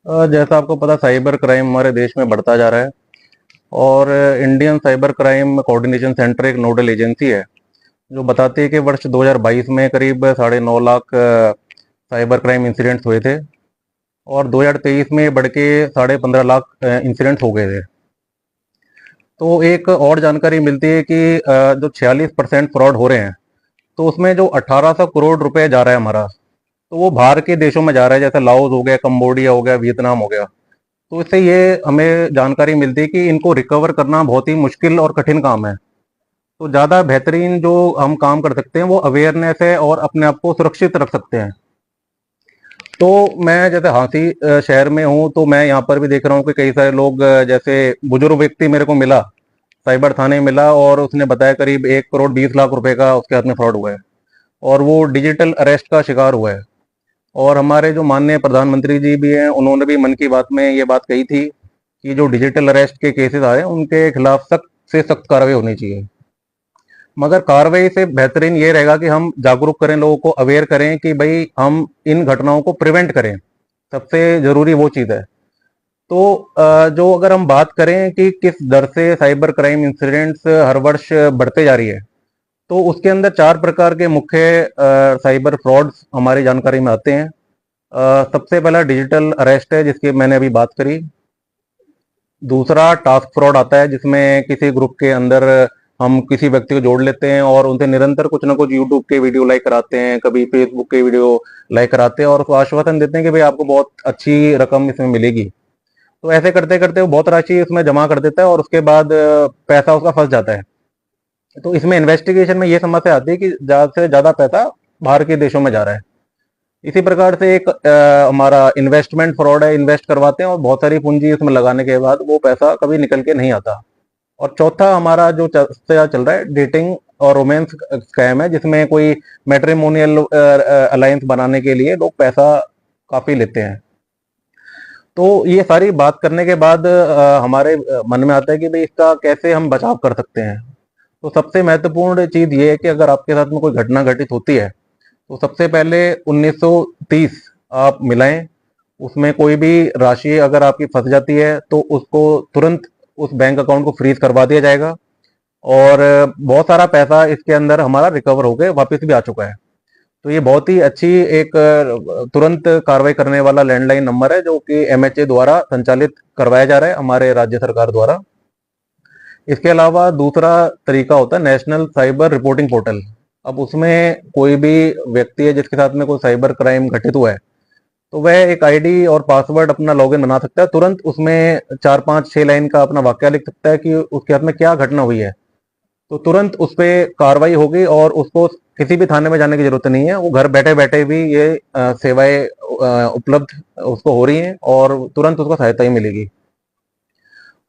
जैसा आपको पता, साइबर क्राइम हमारे देश में बढ़ता जा रहा है। और Indian cyber crime coordination centre एक नोडल एजेंसी है जो बताती है कि वर्ष 2022 में करीब 9.5 लाख साइबर क्राइम इंसिडेंट्स हुए थे और 2023 में बढ़ के 15.5 लाख इंसिडेंट्स हो गए थे। तो एक और जानकारी मिलती है कि जो 46% फ्रॉड हो रहे हैं, तो उसमें जो 1800 करोड़ रुपए जा रहा है हमारा, तो वो बाहर के देशों में जा रहा है, जैसे लाओस हो गया, कंबोडिया हो गया, वियतनाम हो गया। तो इससे ये हमें जानकारी मिलती है कि इनको रिकवर करना बहुत ही मुश्किल और कठिन काम है। तो ज़्यादा बेहतरीन जो हम काम कर सकते हैं वो अवेयरनेस है और अपने आप को सुरक्षित रख सकते हैं। तो मैं जैसे हांसी शहर में हूँ, तो मैं यहाँ पर भी देख रहा हूँ कि कई सारे लोग, जैसे बुजुर्ग व्यक्ति मेरे को मिला, साइबर थाने मिला, और उसने बताया करीब 1 करोड़ 20 लाख रुपए का उसके हाथ में फ्रॉड हुआ है और वो डिजिटल अरेस्ट का शिकार हुआ है। और हमारे जो माननीय प्रधानमंत्री जी भी हैं, उन्होंने भी मन की बात में ये बात कही थी कि जो डिजिटल अरेस्ट के केसेस आ रहे हैं उनके खिलाफ सख्त से सख्त कार्रवाई होनी चाहिए। मगर कार्रवाई से बेहतरीन ये रहेगा कि हम जागरूक करें, लोगों को अवेयर करें कि भाई हम इन घटनाओं को प्रिवेंट करें। सबसे जरूरी वो चीज़ है। तो जो अगर हम बात करें कि किस दर से साइबर क्राइम इंसिडेंट्स हर वर्ष बढ़ते जा रही है, तो उसके अंदर 4 प्रकार के मुख्य साइबर फ्रॉड्स हमारी जानकारी में आते हैं। सबसे पहला डिजिटल अरेस्ट है, जिसकी मैंने अभी बात करी। दूसरा टास्क फ्रॉड आता है, जिसमें किसी ग्रुप के अंदर हम किसी व्यक्ति को जोड़ लेते हैं और उनसे निरंतर कुछ ना कुछ यूट्यूब के वीडियो लाइक कराते हैं, कभी फेसबुक के वीडियो लाइक कराते हैं और उसको आश्वासन देते हैं कि भाई आपको बहुत अच्छी रकम इसमें मिलेगी। तो ऐसे करते करते वो बहुत राशि उसमें जमा कर देता है और उसके बाद पैसा उसका फंस जाता है। तो इसमें इन्वेस्टिगेशन में ये समस्या आती है कि ज़्यादा से ज़्यादा पैसा बाहर के देशों में जा रहा है। इसी प्रकार से एक हमारा इन्वेस्टमेंट फ्रॉड है, इन्वेस्ट करवाते हैं और बहुत सारी पूंजी उसमें लगाने के बाद वो पैसा कभी निकल के नहीं आता। और चौथा हमारा जो चल रहा है, डेटिंग और रोमांस स्कैम है, जिसमें कोई मैट्रिमोनियल अलायंस बनाने के लिए लोग पैसा काफी लेते हैं। तो ये सारी बात करने के बाद हमारे मन में आता है कि भाई इसका कैसे हम बचाव कर सकते हैं। तो सबसे महत्वपूर्ण चीज ये है कि अगर आपके साथ में कोई घटना घटित होती है, तो सबसे पहले 1930 आप मिलाएं। उसमें कोई भी राशि अगर आपकी फंस जाती है तो उसको तुरंत उस बैंक अकाउंट को फ्रीज करवा दिया जाएगा और बहुत सारा पैसा इसके अंदर हमारा रिकवर होकर वापस भी आ चुका है। तो ये बहुत ही अच्छी एक तुरंत कार्रवाई करने वाला लैंडलाइन नंबर है, जो कि एमएचए द्वारा संचालित करवाया जा रहा है, हमारे राज्य सरकार द्वारा। इसके अलावा दूसरा तरीका होता है नेशनल साइबर रिपोर्टिंग पोर्टल। अब उसमें कोई भी व्यक्ति है जिसके साथ में कोई साइबर क्राइम घटित हुआ है, तो वह एक आईडी और पासवर्ड अपना लॉगिन बना सकता है। तुरंत उसमें 4 5 6 लाइन का अपना वाक्य लिख सकता है कि उसके हाथ में क्या घटना हुई है। तो तुरंत उस पर कार्रवाई होगी और उसको किसी भी थाने में जाने की जरूरत नहीं है। वो घर बैठे बैठे भी ये सेवाएं उपलब्ध उसको हो रही हैं और तुरंत उसको सहायता ही मिलेगी।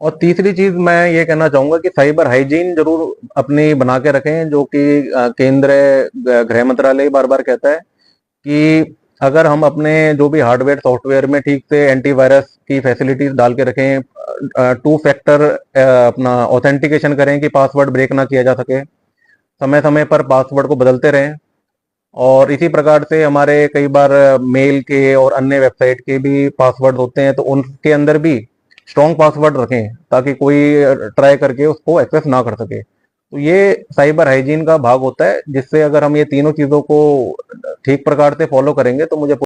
और तीसरी चीज मैं ये कहना चाहूंगा कि साइबर हाइजीन जरूर अपनी बना के रखें, जो कि केंद्र गृह मंत्रालय बार बार कहता है कि अगर हम अपने जो भी हार्डवेयर सॉफ्टवेयर में ठीक से एंटीवायरस की फैसिलिटीज डाल के रखें, 2 फैक्टर अपना ऑथेंटिकेशन करें कि पासवर्ड ब्रेक ना किया जा सके, समय समय पर पासवर्ड को बदलते रहें। और इसी प्रकार से हमारे कई बार मेल के और अन्य वेबसाइट के भी पासवर्ड होते हैं, तो उनके अंदर भी स्ट्रॉन्ग पासवर्ड रखें ताकि कोई ट्राई करके उसको एक्सेस ना कर सके। तो ये साइबर हाइजीन का भाग होता है, जिससे अगर हम ये तीनों चीजों को ठीक प्रकार से फॉलो करेंगे तो मुझे